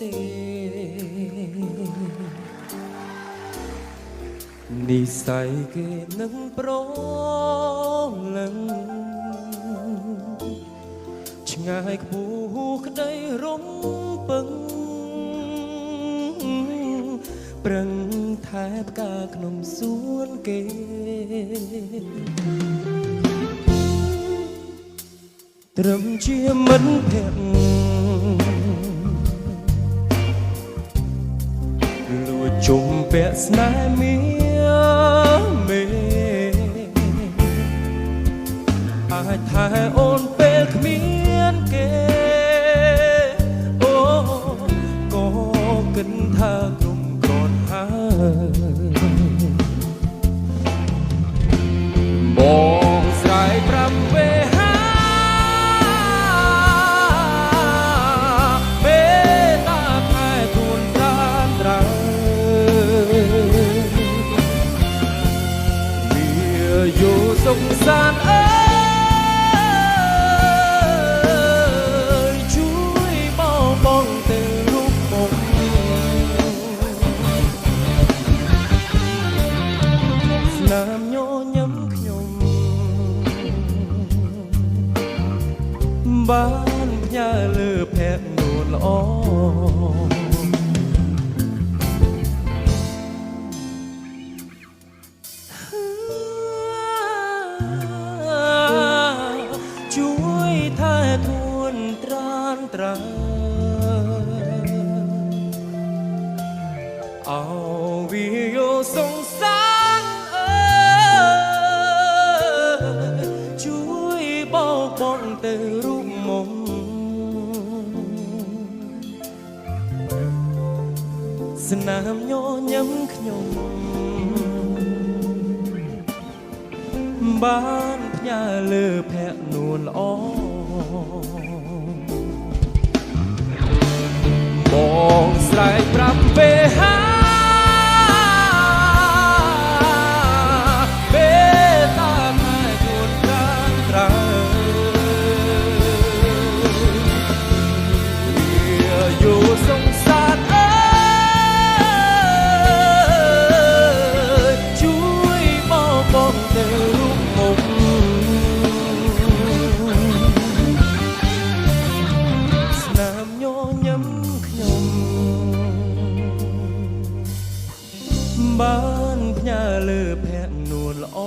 ទេនិស័យគេនឹងប្រលឹងឆ្ងាយខ្ពស់ក្តីរំពឹងប្រឹងថែផ្កាក្នុងសួនគេត្រឹមជាមិត្តភក្តិលួចជុំពាក់ស្នេហ៍មាមេអាចថែអូនពេលគ្មានគេអូក៏គិតថាក្រុមក្រនហើយបងស្រ័យប្រាប់វេហាពេលតាថែទួនត្រានត្រើវាយោសុខសាន្តអើយជួយបងទៅរូបមកស្នាមញញឹមខ្ញុំបានផ្ញើលើភ័ក្រនួនល្អជួយថែទួនត្រានត្រើអោវាយោសងសានអើយជួយបោកបងទៅរូបមុំស្នាមញញឹមខ្ញុំបានផ្ញើលើភ័ក្រនួនល្អបងស្រែកប្រាប់ពេហាពេលតាថែទួនត្រានត្រើវាយោសងសាន្តអើយជួយបងទៅរូបមុខស្នាមញញឹមខ្ញុំបានផ្ញើលើភ័ក្រនួនល្អ